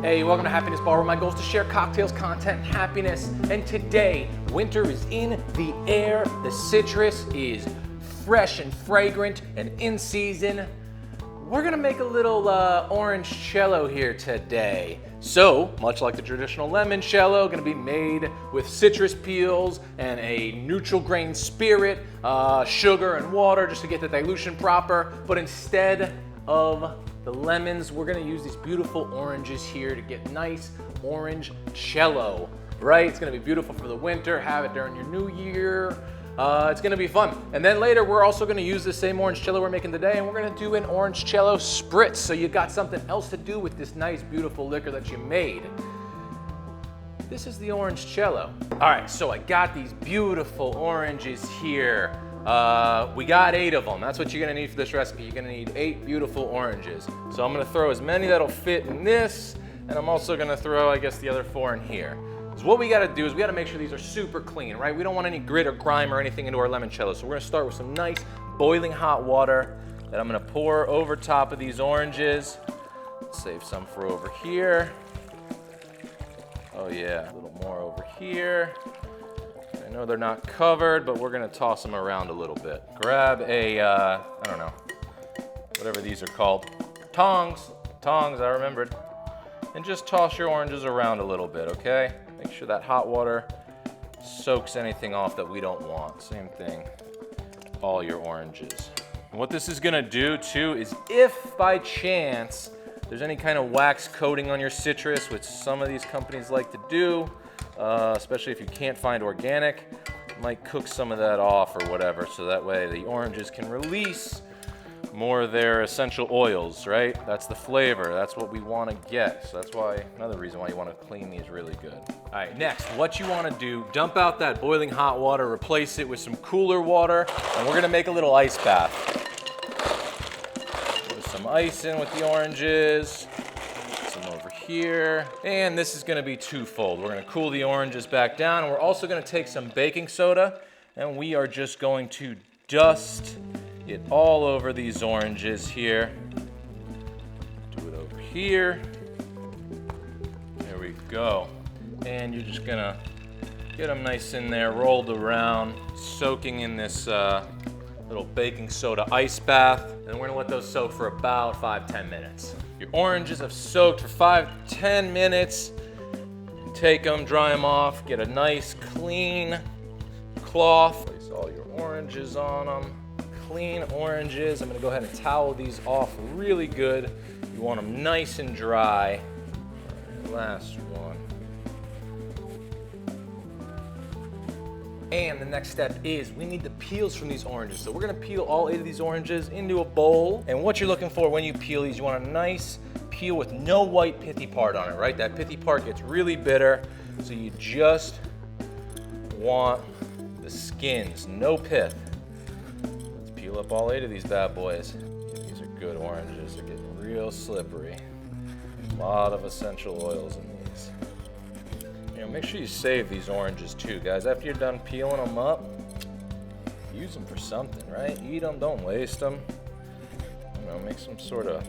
Hey, welcome to Happiness Bar, where my goal is to share cocktails, content, and happiness. And today, winter is in the air. The citrus is fresh and fragrant and in season. We're gonna make a little Orangecello here today. So, much like the traditional Limoncello, gonna be made with citrus peels and a neutral grain spirit, sugar and water just to get the dilution proper. But instead of the lemons, we're gonna use these beautiful oranges here to get nice Orangecello, right? It's gonna be beautiful for the winter. Have it during your new year. It's gonna be fun. And then later, we're also gonna use the same Orangecello we're making today, and we're gonna do an Orangecello Spritz. So you got something else to do with this nice, beautiful liquor that you made. This is the Orangecello. All right, so I got these beautiful oranges here. We got 8 of them. That's what you're gonna need for this recipe. You're gonna need 8 beautiful oranges. So I'm gonna throw as many that'll fit in this, and I'm also gonna throw, I guess, the other 4 in here. Because what we gotta do is we gotta make sure these are super clean, right? We don't want any grit or grime or anything into our limoncello. So we're gonna start with some nice boiling hot water that I'm gonna pour over top of these oranges. Save some for over here. Oh yeah, a little more over here. I know they're not covered, but we're gonna toss them around a little bit. Grab a, I don't know, whatever these are called. Tongs, I remembered. And just toss your oranges around a little bit, okay? Make sure that hot water soaks anything off that we don't want. Same thing, all your oranges. And what this is gonna do too is if by chance there's any kind of wax coating on your citrus, which some of these companies like to do, especially if you can't find organic, you might cook some of that off or whatever, so that way the oranges can release more of their essential oils, right? That's the flavor, that's what we want to get. So that's why, another reason why you want to clean these really good. All right, next, what you want to do, dump out that boiling hot water, replace it with some cooler water, and we're gonna make a little ice bath. Put some ice in with the oranges. Over here, and this is going to be twofold. We're going to cool the oranges back down, and we're also going to take some baking soda, and we are just going to dust it all over these oranges here. Do it over here. There we go. And you're just going to get them nice in there, rolled around, soaking in this little baking soda ice bath, and we're going to let those soak for about 5-10 minutes. Your oranges have soaked for 5-10 minutes. Take them, dry them off, get a nice clean cloth. Place all your oranges on them. Clean oranges. I'm gonna go ahead and towel these off really good. You want them nice and dry. Last one. And the next step is we need the peels from these oranges. So we're gonna peel all 8 of these oranges into a bowl. And what you're looking for when you peel these, you want a nice peel with no white pithy part on it, right? That pithy part gets really bitter. So you just want the skins, no pith. Let's peel up all 8 of these bad boys. These are good oranges, they're getting real slippery. A lot of essential oils in these. You know, make sure you save these oranges too, guys. After you're done peeling them up, use them for something, right? Eat them, don't waste them. You know, make some sort of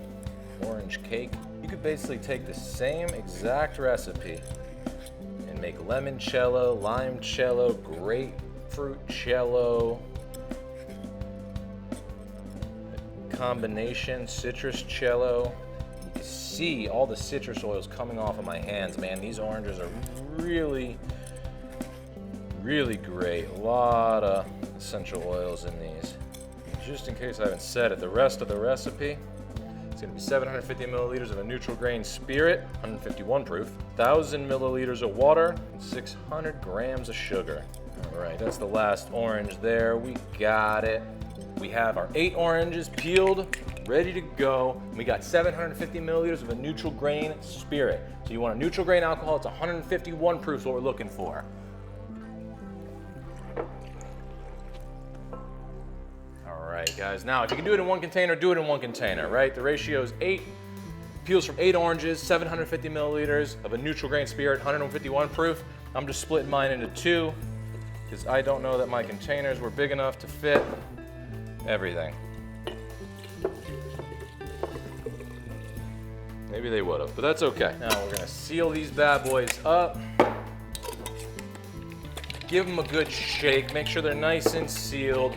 orange cake. You could basically take the same exact recipe and make Lemoncello, Limoncello, Grapefruitcello, combination Citruscello. You can see all the citrus oils coming off of my hands, man. These oranges are really, really great. A lot of essential oils in these. Just in case I haven't said it, the rest of the recipe, it's gonna be 750 milliliters of a neutral grain spirit, 151 proof, 1,000 milliliters of water, and 600 grams of sugar. All right, that's the last orange there. We got it. We have our 8 oranges peeled, ready to go. We got 750 milliliters of a neutral grain spirit. So you want a neutral grain alcohol, it's 151 proof is what we're looking for. All right, guys, now if you can do it in one container, do it in one container, right? The ratio is 8 peels from 8 oranges, 750 milliliters of a neutral grain spirit, 151 proof. I'm just splitting mine into 2 because I don't know that my containers were big enough to fit everything. Maybe they would have, but that's okay. Now we're gonna seal these bad boys up. Give them a good shake. Make sure they're nice and sealed.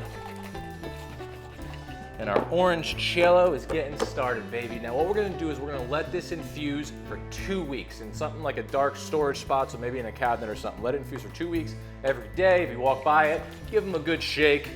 And our Orangecello is getting started, baby. Now what we're gonna do is we're gonna let this infuse for 2 weeks in something like a dark storage spot, so maybe in a cabinet or something. Let it infuse for 2 weeks every day. If you walk by it, give them a good shake,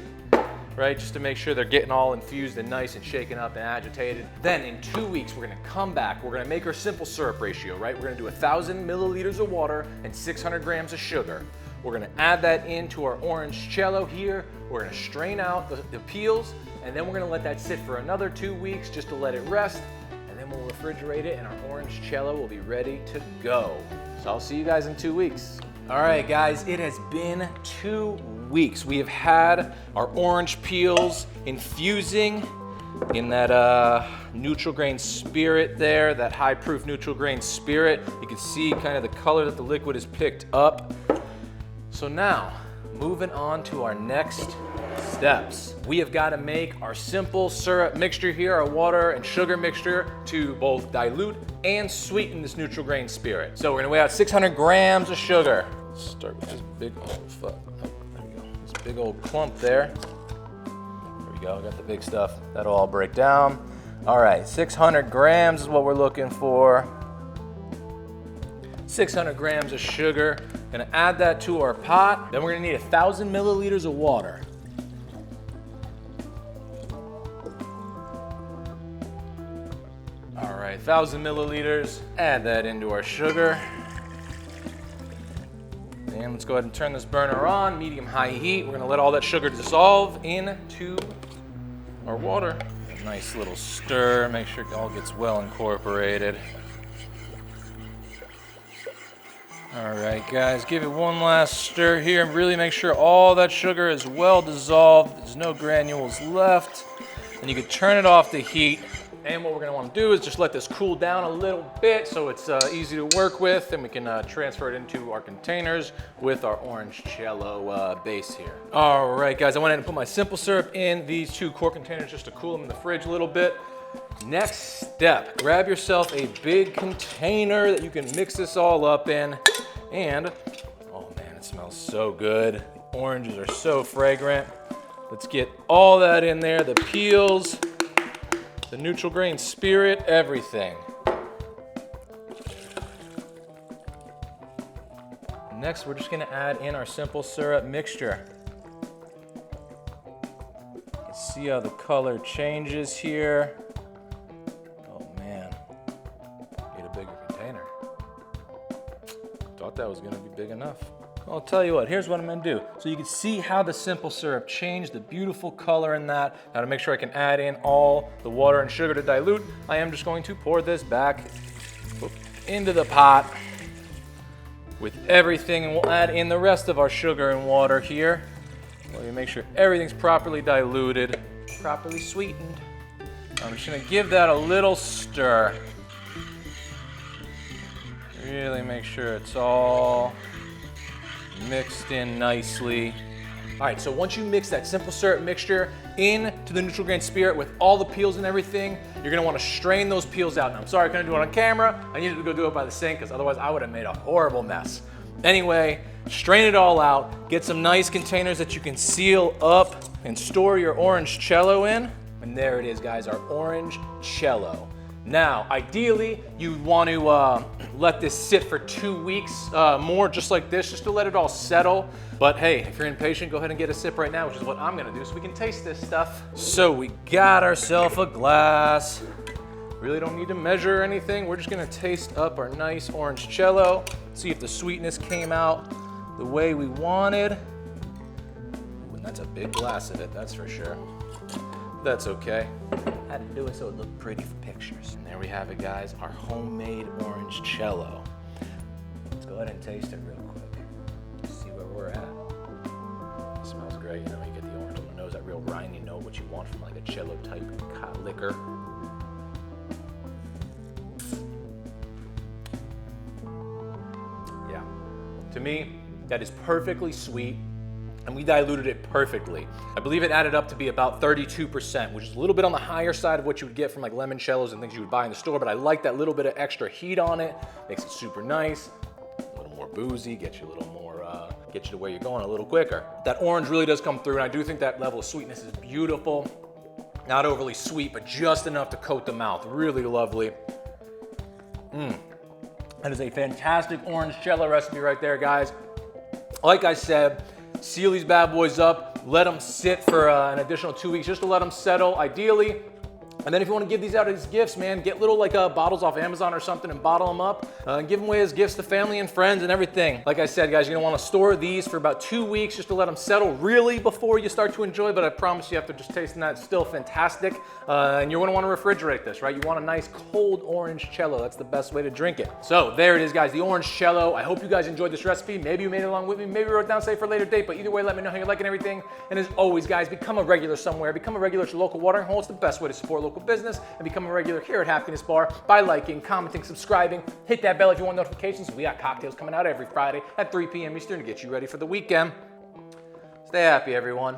right? Just to make sure they're getting all infused and nice and shaken up and agitated. Then in 2 weeks, we're gonna come back. We're gonna make our simple syrup ratio, right? We're gonna do 1,000 milliliters of water and 600 grams of sugar. We're gonna add that into our Orangecello here. We're gonna strain out the peels, and then we're gonna let that sit for another 2 weeks just to let it rest, and then we'll refrigerate it and our Orangecello will be ready to go. So I'll see you guys in 2 weeks. All right, guys, it has been 2 weeks. We have had our orange peels infusing in that neutral grain spirit there, that high proof neutral grain spirit. You can see kind of the color that the liquid has picked up. So now, moving on to our next steps. We have got to make our simple syrup mixture here, our water and sugar mixture, to both dilute and sweeten this neutral grain spirit. So we're gonna weigh out 600 grams of sugar. Let's start with this big, oh fuck, oh, there we go. This big old clump there. There we go, got the big stuff. That'll all break down. All right, 600 grams is what we're looking for. 600 grams of sugar. Gonna add that to our pot. Then we're gonna need 1,000 milliliters of water. All right, 1,000 milliliters. Add that into our sugar. And let's go ahead and turn this burner on, medium-high heat. We're gonna let all that sugar dissolve into our water. A nice little stir, make sure it all gets well incorporated. All right, guys, give it one last stir here and really make sure all that sugar is well dissolved. There's no granules left. And you can turn it off the heat. And what we're gonna wanna do is just let this cool down a little bit so it's easy to work with, and we can transfer it into our containers with our Orangecello base here. All right, guys, I went ahead and put my simple syrup in these 2 quart containers just to cool them in the fridge a little bit. Next step, grab yourself a big container that you can mix this all up in. And, oh man, it smells so good. The oranges are so fragrant. Let's get all that in there, the peels, the neutral grain spirit, everything. Next, we're just gonna add in our simple syrup mixture. You can see how the color changes here. Thought that was gonna be big enough. I'll tell you what, here's what I'm gonna do. So you can see how the simple syrup changed, the beautiful color in that. Now to make sure I can add in all the water and sugar to dilute, I am just going to pour this back into the pot with everything, and we'll add in the rest of our sugar and water here. Let me make sure everything's properly diluted, properly sweetened. I'm just gonna give that a little stir. Really make sure it's all mixed in nicely. All right, so once you mix that simple syrup mixture into the neutral grain spirit with all the peels and everything, you're gonna wanna strain those peels out. Now, I'm sorry I couldn't do it on camera. I needed to go do it by the sink because otherwise I would have made a horrible mess. Anyway, strain it all out. Get some nice containers that you can seal up and store your Orangecello in. And there it is, guys, our Orangecello. Now, ideally, you want to let this sit for 2 weeks more, just like this, just to let it all settle. But hey, if you're impatient, go ahead and get a sip right now, which is what I'm gonna do, so we can taste this stuff. So we got ourselves a glass. Really don't need to measure anything. We're just gonna taste up our nice Orangecello, see if the sweetness came out the way we wanted. Ooh, and that's a big glass of it, that's for sure. That's okay. Had to do it so it looked pretty for pictures. And there we have it, guys, our homemade Orangecello. Let's go ahead and taste it real quick. See where we're at. It smells great. You know, you get the orange on the nose, that real rindy note, what you want from like a cello type liquor. Yeah. To me, that is perfectly sweet. and we diluted it perfectly. I believe it added up to be about 32%, which is a little bit on the higher side of what you would get from like limoncellos and things you would buy in the store, but I like that little bit of extra heat on it. Makes it super nice, a little more boozy, get you a little more, get you to where you're going a little quicker. That orange really does come through, and I do think that level of sweetness is beautiful. Not overly sweet, but just enough to coat the mouth. Really lovely. That is a fantastic Orangecello recipe right there, guys. Like I said, seal these bad boys up, let them sit for an additional 2 weeks just to let them settle, ideally. And then if you want to give these out as gifts, man, get little like bottles off Amazon or something and bottle them up and give them away as gifts to family and friends and everything. Like I said, guys, you're gonna want to store these for about 2 weeks just to let them settle really before you start to enjoy, but I promise you after just tasting that, it's still fantastic. And you're gonna want to refrigerate this, right? You want a nice cold Orangecello. That's the best way to drink it. So there it is, guys, the Orangecello. I hope you guys enjoyed this recipe. Maybe you made it along with me. Maybe you wrote it down, say for a later date, but either way, let me know how you're liking everything. And as always, guys, become a regular somewhere. Become a regular at your local watering hole. It's the best way to support local business and become a regular here at Happiness Bar by liking, commenting, subscribing. Hit that bell if you want notifications. We got cocktails coming out every Friday at 3 p.m. Eastern to get you ready for the weekend. Stay happy, everyone.